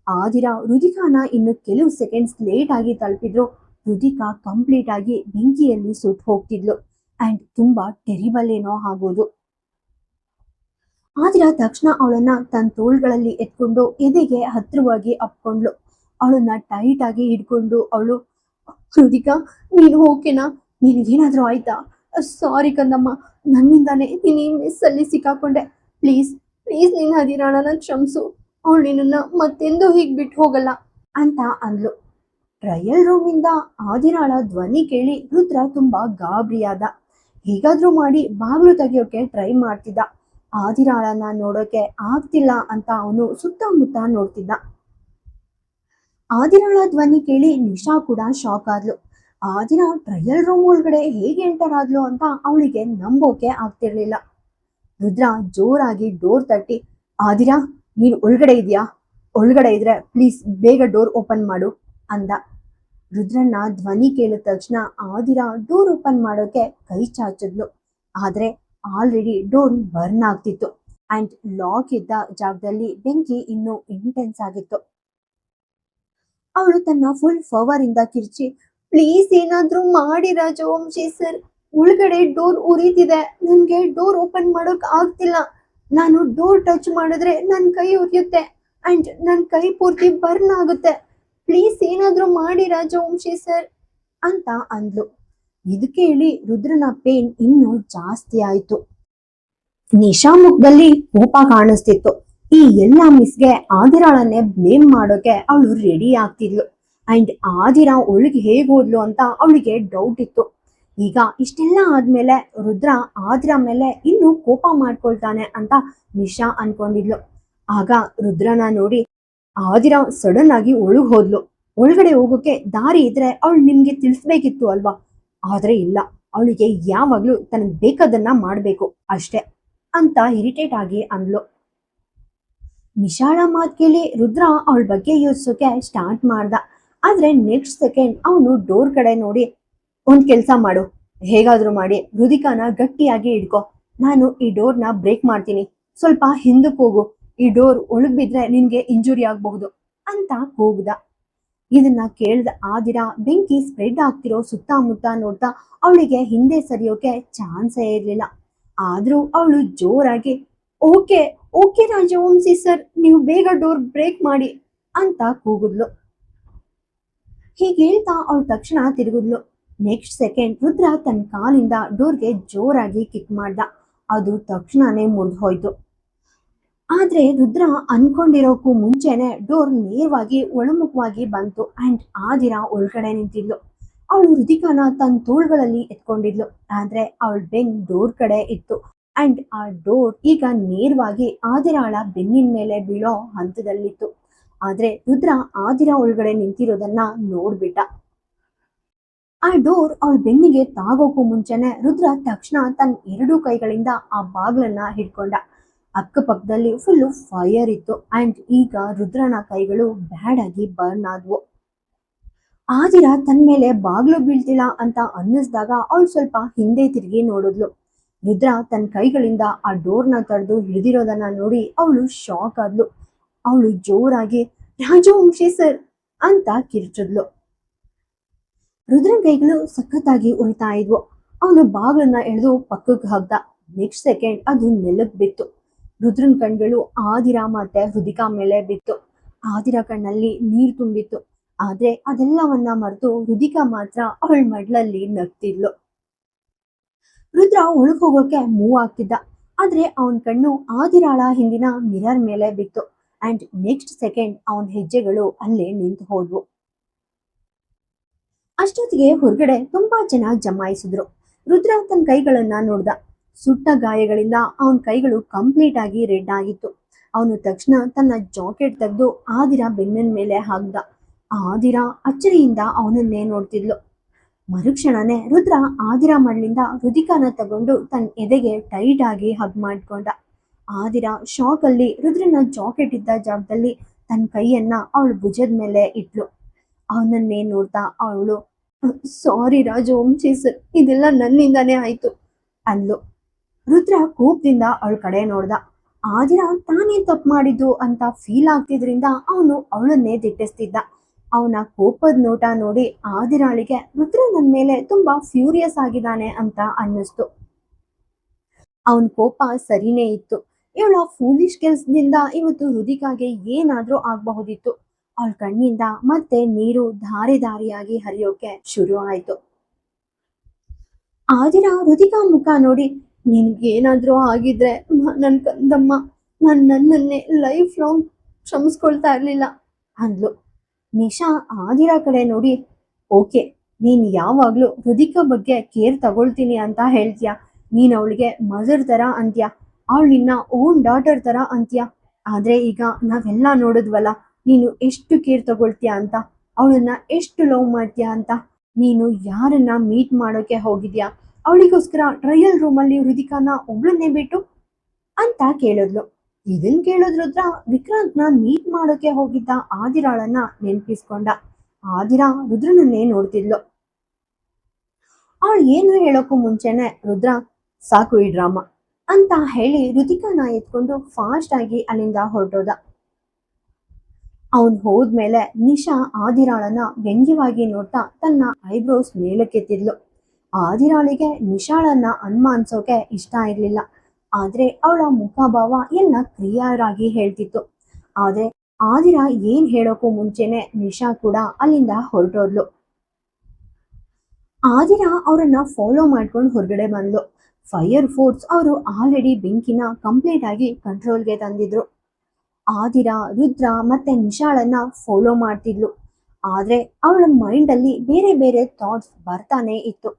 ಆದಿರಾ ಹೃದಿಕಾನ ಇನ್ನು ಕೆಲವು ಸೆಕೆಂಡ್ಸ್ ಲೇಟ್ ಆಗಿ ತಲುಪಿದ್ರು. ಹೃದಿಕಾ ಕಂಪ್ಲೀಟ್ ಆಗಿ ಬೆಂಕಿಯಲ್ಲಿ ಸುಟ್ಟು ಹೋಗ್ತಿದ್ಲು. ಅಂಡ್ ತುಂಬಾ ಟೆರಿಬಲ್ ಏನೋ ಆಗೋದು. ಆದಿರಾ ತಕ್ಷಣ ಅವಳನ್ನ ತನ್ನ ತೋಳ್ಗಳಲ್ಲಿ ಎತ್ಕೊಂಡು ಎದೆಗೆ ಹತ್ತಿರವಾಗಿ ಅಪ್ಕೊಂಡ್ಲು. ಅವಳನ್ನ ಟೈಟ್ ಆಗಿ ಹಿಡ್ಕೊಂಡು ಅವಳು, ಹೃದಿಕಾ ನೀನು ಓಕೆನಾ, ನಿನಗೇನಾದ್ರೂ ಆಯ್ತಾ, ಸಾರಿ ಕಂದಮ್ಮ, ನನ್ನಿಂದಾನೇ ನೀನು ಈ ಮಿಸ್ಸಲ್ಲಿ ಸಿಕ್ಕಾಕೊಂಡೆ. ಪ್ಲೀಸ್ ಪ್ಲೀಸ್ ನೀನು ಹದಿರಾಳನ ಕ್ಷಮಿಸು. ಅವಳು ನಿನ್ನನ್ನು ಮತ್ತೆಂದೂ ಹೀಗೆ ಬಿಟ್ಟು ಹೋಗಲ್ಲ ಅಂತ ಅಂದ್ಲು. ಟ್ರಯಲ್ ರೂಮಿಂದ ಆದಿರಾಳ ಧ್ವನಿ ಕೇಳಿ ರುದ್ರ ತುಂಬಾ ಗಾಬರಿಯಾದ. ಹೇಗಾದ್ರೂ ಮಾಡಿ ಬಾಗ್ಲು ತೆಗಿಯೋಕೆ ಟ್ರೈ ಮಾಡ್ತಿದ್ದ. ಆದಿರಾಳನ ನೋಡೋಕೆ ಆಗ್ತಿಲ್ಲ ಅಂತ ಅವನು ಸುತ್ತಮುತ್ತ ನೋಡ್ತಿದ್ದ. ಆದಿರಾಳ ಧ್ವನಿ ಕೇಳಿ ನಿಶಾ ಕೂಡ ಶಾಕ್ ಆದ್ಲು. ಆದಿರಾ ಟ್ರಯಲ್ ರೂಮ್ ಒಳಗಡೆ ಹೇಗೆ ಎಂಟರ್ ಆದ್ಲು ಅಂತ ಅವಳಿಗೆ ನಂಬೋಕೆ ಆಗ್ತಿರ್ಲಿಲ್ಲ. ರುದ್ರ ಜೋರಾಗಿ ಡೋರ್ ತಟ್ಟಿ, ಆದಿರಾ ನೀನು ಒಳಗಡೆ ಇದೆಯಾ? ಒಳಗಡೆ ಇದ್ರೆ ಪ್ಲೀಸ್ ಬೇಗ ಡೋರ್ ಓಪನ್ ಮಾಡು ಅಂದ. ರುದ್ರನ್ನ ಧ್ವನಿ ಕೇಳಿದ ತಕ್ಷಣ ಆದಿರಾ ಡೋರ್ ಓಪನ್ ಮಾಡೋಕೆ ಕೈ ಚಾಚಿದ್ಲು. ಆದ್ರೆ ಆಲ್ರೆಡಿ ಡೋರ್ ಬರ್ನ್ ಆಗ್ತಿತ್ತು ಅಂಡ್ ಲಾಕ್ ಇದ್ದ ಜಾಗದಲ್ಲಿ ಬೆಂಕಿ ಇನ್ನೂ ಇಂಟೆನ್ಸ್ ಆಗಿತ್ತು. ಅವಳು ತನ್ನ ಫುಲ್ ಪವರ್ ಇಂದ ಕಿರ್ಚಿ, ಪ್ಲೀಸ್ ಏನಾದ್ರೂ ಮಾಡಿ ರಾಜವಂಶಿ ಸರ್, ಒಳಗಡೆ ಡೋರ್ ಉರಿತಿದೆ, ನನ್ಗೆ ಡೋರ್ ಓಪನ್ ಮಾಡೋಕ್ ಆಗ್ತಿಲ್ಲ. ನಾನು ಡೋರ್ ಟಚ್ ಮಾಡಿದ್ರೆ ನನ್ನ ಕೈ ಉರಿಯುತ್ತೆ ಅಂಡ್ ನನ್ನ ಕೈ ಪೂರ್ತಿ ಬರ್ನ್ ಆಗುತ್ತೆ. ಪ್ಲೀಸ್ ಏನಾದ್ರೂ ಮಾಡಿ ರಾಜವಂಶಿ ಸರ್ ಅಂತ ಅಂದ್ಲು. ಇದು ಕೇಳಿ ರುದ್ರನ ಪೇನ್ ಇನ್ನೂ ಜಾಸ್ತಿ ಆಯ್ತು. ನಿಶಾ ಮುಖದಲ್ಲಿ ಕೋಪ ಕಾಣಿಸ್ತಿತ್ತು. ಈ ಎಲ್ಲ ಮಿಸ್ಗೆ ಆದಿರಾಳನ್ನೇ ಬ್ಲೇಮ್ ಮಾಡೋಕೆ ಅವಳು ರೆಡಿ ಆಗ್ತಿದ್ಲು. ಅಂಡ್ ಆದಿರಾ ಒಳಗೆ ಹೇಗ್ ಹೋದ್ಲು ಅಂತ ಅವಳಿಗೆ ಡೌಟ್ ಇತ್ತು. ಈಗ ಇಷ್ಟೆಲ್ಲ ಆದ್ಮೇಲೆ ರುದ್ರ ಆದಿರಾ ಮೇಲೆ ಇನ್ನೂ ಕೋಪ ಮಾಡ್ಕೊಳ್ತಾನೆ ಅಂತ ನಿಶಾ ಅನ್ಕೊಂಡಿದ್ಲು. ಆಗ ರುದ್ರನ ನೋಡಿ ಆದಿರಾ ಸಡನ್ ಆಗಿ ಒಳಗ್ ಹೋದ್ಲು. ಒಳಗಡೆ ಹೋಗೋಕೆ ದಾರಿ ಇದ್ರೆ ಅವಳು ನಿಮ್ಗೆ ತಿಳಿಸ್ಬೇಕಿತ್ತು ಅಲ್ವಾ? ಆದ್ರೆ ಇಲ್ಲ, ಅವಳಿಗೆ ಯಾವಾಗ್ಲೂ ತನಗ್ ಬೇಕಾದನ್ನ ಮಾಡ್ಬೇಕು ಅಷ್ಟೇ ಅಂತ ಇರಿಟೇಟ್ ಆಗಿ ಅಂದ್ಲು. ನಿಶಾಳ ಮಾತ್ ಕೇಳಿ ರುದ್ರ ಅವಳ ಬಗ್ಗೆ ಯೋಚಿಸೋಕೆ ಸ್ಟಾರ್ಟ್ ಮಾಡ್ದ. ಆದ್ರೆ ನೆಕ್ಸ್ಟ್ ಸೆಕೆಂಡ್ ಅವನು ಡೋರ್ ಕಡೆ ನೋಡಿ, ಒಂದ್ ಕೆಲ್ಸ ಮಾಡು, ಹೇಗಾದ್ರೂ ಮಾಡಿ ರುದಿಕಾನ ಗಟ್ಟಿಯಾಗಿ ಹಿಡ್ಕೊ, ನಾನು ಈ ಡೋರ್ನ ಬ್ರೇಕ್ ಮಾಡ್ತೀನಿ, ಸ್ವಲ್ಪ ಹಿಂದಕ್ಕೆ ಹೋಗು, ಈ ಡೋರ್ ಒಳಗ್ ಬಿದ್ರೆ ನಿನ್ಗೆ ಇಂಜುರಿ ಆಗಬಹುದು ಅಂತ ಕೂಗ್ದ. ಇದನ್ನ ಕೇಳ್ದ ಆದಿರಾ ಬೆಂಕಿ ಸ್ಪ್ರೆಡ್ ಆಗ್ತಿರೋ ಸುತ್ತಮುತ್ತ ನೋಡ್ತಾ ಅವಳಿಗೆ ಹಿಂದೆ ಸರಿಯೋಕೆ ಚಾನ್ಸೇ ಇರ್ಲಿಲ್ಲ. ಆದ್ರೂ ಅವಳು ಜೋರಾಗಿ, ಓಕೆ ಓಕೆ ರಾಜವಂಶಿ ಸರ್, ನೀವು ಬೇಗ ಡೋರ್ ಬ್ರೇಕ್ ಮಾಡಿ ಅಂತ ಕೂಗಿದ್ಲು. ಹೀಗೆ ಹೇಳ್ತಾ ಅವಳು ತಕ್ಷಣ ತಿರುಗಿದ್ಲು. ನೆಕ್ಸ್ಟ್ ಸೆಕೆಂಡ್ ರುದ್ರ ತನ್ನ ಕಾಲಿಂದ ಡೋರ್ಗೆ ಜೋರಾಗಿ ಕಿಕ್ ಮಾಡ್ದ. ಅದು ತಕ್ಷಣನೇ ಮುರಿದು ಹೋಯ್ತು. ಆದ್ರೆ ರುದ್ರ ಅನ್ಕೊಂಡಿರೋಕ್ಕೂ ಮುಂಚೆನೆ ಡೋರ್ ನೇರವಾಗಿ ಒಳಮುಖವಾಗಿ ಬಂತು ಅಂಡ್ ಆದಿರಾ ಒಳಗಡೆ ನಿಂತಿದ್ಲು. ಅವಳು ರುದಿಕಾನ ತನ್ನ ತೋಳ್ಗಳಲ್ಲಿ ಎತ್ಕೊಂಡಿದ್ಲು. ಆದ್ರೆ ಅವಳ ಬೆನ್ ಡೋರ್ ಕಡೆ ಇತ್ತು ಅಂಡ್ ಆ ಡೋರ್ ಈಗ ನೇರವಾಗಿ ಆದಿರಾಳ ಬೆನ್ನಿನ ಮೇಲೆ ಬೀಳೋ ಹಂತದಲ್ಲಿತ್ತು. ಆದ್ರೆ ರುದ್ರ ಆದಿರಾ ಒಳಗಡೆ ನಿಂತಿರೋದನ್ನ ನೋಡ್ಬಿಟ್ಟ. ಆ ಡೋರ್ ಅವಳ ಬೆನ್ನಿಗೆ ತಾಗೋಕ್ಕೂ ಮುಂಚೆನೆ ರುದ್ರ ತಕ್ಷಣ ತನ್ನ ಎರಡೂ ಕೈಗಳಿಂದ ಆ ಬಾಗ್ಲನ್ನ ಹಿಡ್ಕೊಂಡ. ಅಕ್ಕಪಕ್ಕದಲ್ಲಿ ಫುಲ್ಲು ಫೈರ್ ಇತ್ತು ಅಂಡ್ ಈಗ ರುದ್ರನ ಕೈಗಳು ಬ್ಯಾಡ್ ಆಗಿ ಬರ್ನ್ ಆದ್ವು. ಆದಿರಾ ತನ್ನ ಮೇಲೆ ಬಾಗ್ಲು ಬೀಳ್ತಿಲ್ಲ ಅಂತ ಅನ್ನಿಸ್ದಾಗ ಅವಳು ಸ್ವಲ್ಪ ಹಿಂದೆ ತಿರುಗಿ ನೋಡಿದ್ಲು. ರುದ್ರ ತನ್ನ ಕೈಗಳಿಂದ ಆ ಡೋರ್ನ ತಡೆದು ಹಿಡಿದಿರೋದನ್ನ ನೋಡಿ ಅವಳು ಶಾಕ್ ಆದ್ಲು. ಅವಳು ಜೋರಾಗಿ ರಾಜವಂಶಿ ಸರ್ ಅಂತ ಕಿರ್ಚಿದ್ಲು. ರುದ್ರನ್ ಕೈಗಳು ಸಖತ್ತಾಗಿ ಉರಿತಾ ಇದ್ವು. ಅವನು ಬಾಗ್ಲನ್ನ ಎಳೆದು ಪಕ್ಕಕ್ಕೆ ಹಾಕ್ದ. ನೆಕ್ಸ್ಟ್ ಸೆಕೆಂಡ್ ಅದು ನೆಲಕ್ ಬಿತ್ತು. ರುದ್ರನ್ ಕಣ್ಗಳು ಆದಿರಾ ಮತ್ತೆ ರುದಿಕಾ ಮೇಲೆ ಬಿತ್ತು. ಆದಿರಾ ಕಣ್ಣಲ್ಲಿ ನೀರು ತುಂಬಿತ್ತು. ಆದ್ರೆ ಅದೆಲ್ಲವನ್ನ ಮರೆತು ರುದಿಕಾ ಮಾತ್ರ ಅವಳ ಮಡ್ಲಲ್ಲಿ ನಗ್ತಿದ್ಲು. ರುದ್ರ ಒಳಗ್ ಹೋಗೋಕೆ ಮೂವ್ ಆಗ್ತಿದ್ದ. ಆದ್ರೆ ಅವನ್ ಕಣ್ಣು ಆದಿರಾಳ ಹಿಂದಿನ ಮಿರರ್ ಮೇಲೆ ಬಿತ್ತು ಅಂಡ್ ನೆಕ್ಸ್ಟ್ ಸೆಕೆಂಡ್ ಅವನ ಹೆಜ್ಜೆಗಳು ಅಲ್ಲೇ ನಿಂತು ಹೋದ್ವು. ಅಷ್ಟೊತ್ತಿಗೆ ಹೊರಗಡೆ ತುಂಬಾ ಜನ ಜಮಾಯಿಸಿದ್ರು. ರುದ್ರ ತನ್ನ ಕೈಗಳನ್ನ ನೋಡ್ದ. ಸುಟ್ಟ ಗಾಯಗಳಿಂದ ಅವನ ಕೈಗಳು ಕಂಪ್ಲೀಟ್ ಆಗಿ ರೆಡ್ ಆಗಿತ್ತು. ಅವನು ತಕ್ಷಣ ತನ್ನ ಜಾಕೆಟ್ ತೆಗೆದು ಆದಿರಾ ಬೆನ್ನಿನ ಮೇಲೆ ಹಾಕ್ದ. ಆದಿರಾ ಅಚ್ಚರಿಯಿಂದ ಅವನನ್ನೇ ನೋಡ್ತಿದ್ಲು. ಮರುಕ್ಷಣನೇ ರುದ್ರ ಆದಿರಾ ಮಡ್ಲಿಂದ ರುದಿಕಾನ ತಗೊಂಡು ತನ್ನ ಎದೆಗೆ ಟೈಟ್ ಆಗಿ ಹಗ್ ಮಾಡ್ಕೊಂಡ. ಆದಿರಾ ಶಾಕ್ ಅಲ್ಲಿ ರುದ್ರನ ಜಾಕೆಟ್ ಇದ್ದ ಜಾಗದಲ್ಲಿ ತನ್ನ ಕೈಯನ್ನ ಅವಳ ಭುಜದ ಮೇಲೆ ಇಟ್ಲು. ಅವನನ್ನೇ ನೋಡ್ತಾ ಅವಳು, ಸಾರಿ ರಾಜವಂಶಿ ಸರ್, ಇದೆಲ್ಲ ನನ್ನಿಂದಾನೇ ಆಯ್ತು ಅಂದ್ಲು. ರುದ್ರ ಕೋಪದಿಂದ ಅವಳ ಕಡೆ ನೋಡ್ದ. ಆದಿರಾ ತಾನೇ ತಪ್ಪು ಮಾಡಿದ್ದು ಅಂತ ಫೀಲ್ ಆಗ್ತಿದ್ರಿಂದ ಅವನು ಅವಳನ್ನೇ ದಿಟ್ಟಿಸ್ತಿದ್ದ. ಅವನ ಕೋಪದ ನೋಟ ನೋಡಿ ಆದಿರಾಳಿಗೆ ರುದ್ರ ನನ್ನ ಮೇಲೆ ತುಂಬಾ ಫ್ಯೂರಿಯಸ್ ಆಗಿದ್ದಾನೆ ಅಂತ ಅನ್ನಿಸ್ತು. ಅವನ ಕೋಪ ಸರಿನೇ ಇತ್ತು. ಇವಳ ಫೂಲಿಶ್ ಕೆಲ್ಸದಿಂದ ಇವತ್ತು ರುದಿಕಾಗೆ ಏನಾದ್ರೂ ಆಗಬಹುದಿತ್ತು. ಅವಳ ಕಣ್ಣಿಂದ ಮತ್ತೆ ನೀರು ಧಾರೆ ಧಾರಿಯಾಗಿ ಹರಿಯೋಕೆ ಶುರು ಆಯ್ತು. ಆದಿರಾ ರುದಿಕಾ ಮುಖ ನೋಡಿ, ನಿನ್ಗೇನಾದ್ರೂ ಆಗಿದ್ರೆ ನನ್ ಕಂದಮ್ಮ, ನನ್ನನ್ನೇ ಲೈಫ್ ಲಾಂಗ್ ಕ್ಷಮಿಸ್ಕೊಳ್ತಾ ಇರ್ಲಿಲ್ಲ ಅಂದ್ಲು. ನಿಶಾ ಆದಿರಾ ಕಡೆ ನೋಡಿ, ಓಕೆ, ನೀನ್ ಯಾವಾಗ್ಲೂ ರುದಿಕಾ ಬಗ್ಗೆ ಕೇರ್ ತಗೊಳ್ತೀನಿ ಅಂತ ಹೇಳ್ತೀಯ. ನೀನ್ ಅವಳಿಗೆ ಮದರ್ ತರ ಅಂತ್ಯ, ಅವಳು ನಿನ್ನ ಓನ್ ಡಾಟರ್ ತರ ಅಂತ್ಯ. ಆದ್ರೆ ಈಗ ನಾವೆಲ್ಲ ನೋಡಿದ್ವಲ್ಲ, ನೀನು ಎಷ್ಟು ಕೇರ್ ತಗೊಳ್ತೀಯ ಅಂತ, ಅವಳನ್ನ ಎಷ್ಟು ಲವ್ ಮಾಡ್ತೀಯ ಅಂತ. ನೀನು ಯಾರನ್ನ ಮೀಟ್ ಮಾಡೋಕೆ ಹೋಗಿದ್ಯಾ, ಅವಳಿಗೋಸ್ಕರ ಟ್ರಯಲ್ ರೂಮಲ್ಲಿ ರುದಿಕಾನ ಒಬ್ಳನ್ನೇ ಬಿಟ್ಟು ಅಂತ ಕೇಳಿದ್ಲು. ಇದನ್ ಕೇಳಿದ್ ರುದ್ರ ವಿಕ್ರಾಂತ್ನ ಮೀಟ್ ಮಾಡೋಕೆ ಹೋಗಿದ್ದ ಆದಿರಾಳನ್ನ ನೆನ್ಪಿಸ್ಕೊಂಡ. ಆದಿರಾ ರುದ್ರನನ್ನೇ ನೋಡ್ತಿದ್ಲು. ಅವಳು ಏನು ಹೇಳೋಕ್ಕೂ ಮುಂಚೆನೆ ರುದ್ರ, ಸಾಕು ಈ ಡ್ರಾಮಾ ಅಂತ ಹೇಳಿ ರುದಿಕಾನ ಎತ್ಕೊಂಡು ಫಾಸ್ಟ್ ಆಗಿ ಅಲ್ಲಿಂದ ಹೊರಟೋದ. ಅವನ್ ಹೋದ್ಮೇಲೆ ನಿಶಾ ಆದಿರಾಳನ್ನ ವ್ಯಂಗ್ಯವಾಗಿ ನೋಡ್ತಾ ತನ್ನ ಐಬ್ರೋಸ್ ಮೇಲಕ್ಕೆತ್ತಿದ್ಲು. ಆದಿರಾಳಿಗೆ ನಿಶಾಳನ್ನ ಅನುಮಾನಿಸೋಕೆ ಇಷ್ಟ ಇರ್ಲಿಲ್ಲ. ಆದ್ರೆ ಅವಳ ಮುಖಭಾವ ಎಲ್ಲ ಕ್ಲಿಯರ್ ಆಗಿ ಹೇಳ್ತಿತ್ತು. ಆದ್ರೆ ಆದಿರಾ ಏನ್ ಹೇಳೋಕ್ಕೂ ಮುಂಚೆನೆ ನಿಶಾ ಕೂಡ ಅಲ್ಲಿಂದ ಹೊರಟೋದ್ಲು. ಆದಿರಾ ಅವರನ್ನ ಫಾಲೋ ಮಾಡ್ಕೊಂಡು ಹೊರಗಡೆ ಬಂದ್ಲು. ಫೈರ್ ಫೋರ್ಸ್ ಅವರು ಆಲ್ರೆಡಿ ಬೆಂಕಿನ ಕಂಪ್ಲೀಟ್ ಆಗಿ ಕಂಟ್ರೋಲ್ಗೆ ತಂದಿದ್ರು. ಆದಿರಾ ರುದ್ರ ಮತ್ತೆ ನಿಶಾಳನ್ನ ಫಾಲೋ ಮಾಡ್ತಿದ್ಲು. ಆದ್ರೆ ಅವಳ ಮೈಂಡ್ ಅಲ್ಲಿ ಬೇರೆ ಬೇರೆ ಥಾಟ್ಸ್ ಬರ್ತಾನೆ ಇತ್ತು.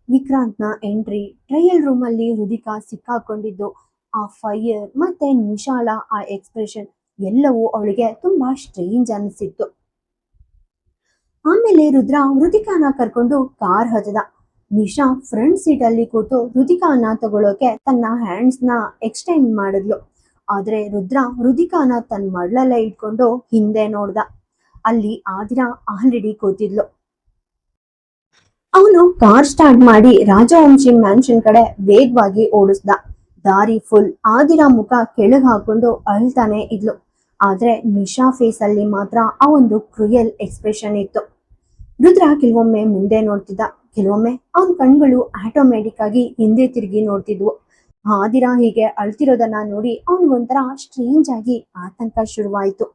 ವಿಕ್ರಾಂತ್ನ ಎಂಟ್ರಿ, ಟ್ರಯಲ್ ರೂಮ್ ಅಲ್ಲಿ ರುದಿಕಾ ಸಿಕ್ಕಾಕೊಂಡಿದ್ದು, ಆ ಫೈರ್ ಮತ್ತೆ ನಿಶಾಳ ಆ ಎಕ್ಸ್ಪ್ರೆಷನ್ ಎಲ್ಲವೂ ಅವಳಿಗೆ ತುಂಬಾ ಸ್ಟ್ರೇಂಜ್ ಅನಿಸಿತ್ತು. ಆಮೇಲೆ ರುದ್ರ ರುದಿಕಾನ ಕರ್ಕೊಂಡು ಕಾರ್ ಹತ್ತದ. ನಿಶಾ ಫ್ರಂಟ್ ಸೀಟ್ ಅಲ್ಲಿ ಕೂತು ರುದಿಕಾನ ತಗೊಳ್ಳೋಕೆ ತನ್ನ ಹ್ಯಾಂಡ್ಸ್ ನ ಎಕ್ಸ್ಟೆಂಡ್ ಮಾಡಿದ್ಲು. ಆದ್ರೆ ರುದ್ರ ರುದಿಕಾನ ತನ್ನ ಮಡ್ಲಲ್ಲೇ ಇಟ್ಕೊಂಡು ಹಿಂದೆ ನೋಡ್ದ. ಅಲ್ಲಿ ಆದಿರಾ ಆಲ್ರೆಡಿ ಕೂತಿದ್ಲು. ಅವನು ಕಾರ್ ಸ್ಟಾರ್ಟ್ ಮಾಡಿ ರಾಜವಂಶಿ ಮ್ಯಾನ್ಷನ್ ಕಡೆ ವೇಗವಾಗಿ ಓಡಿಸ್ದ. ದಾರಿ ಫುಲ್ ಆದಿರಾ ಮುಖ ಕೆಳಗ್ ಹಾಕೊಂಡು ಅಳ್ತಾನೆ ಇದ್ಲು. ಆದ್ರೆ ನಿಶಾ ಫೇಸ್ ಅಲ್ಲಿ ಮಾತ್ರ ಆ ಒಂದು ಕ್ರೂಯಲ್ ಎಕ್ಸ್ಪ್ರೆಷನ್ ಇತ್ತು. ರುದ್ರ ಕೆಲವೊಮ್ಮೆ ಮುಂದೆ ನೋಡ್ತಿದ್ದ, ಕೆಲವೊಮ್ಮೆ ಅವನ ಕಣ್ಗಳು ಆಟೋಮ್ಯಾಟಿಕ್ ಆಗಿ ಹಿಂದೆ ತಿರುಗಿ ನೋಡ್ತಿದ್ವು. ಆದಿರಾ ಹೀಗೆ ಅಳ್ತಿರೋದನ್ನ ನೋಡಿ ಅವನಿಗೊಂಥರ ಸ್ಟ್ರೇಂಜ್ ಆಗಿ ಆತಂಕ ಶುರುವಾಯಿತು.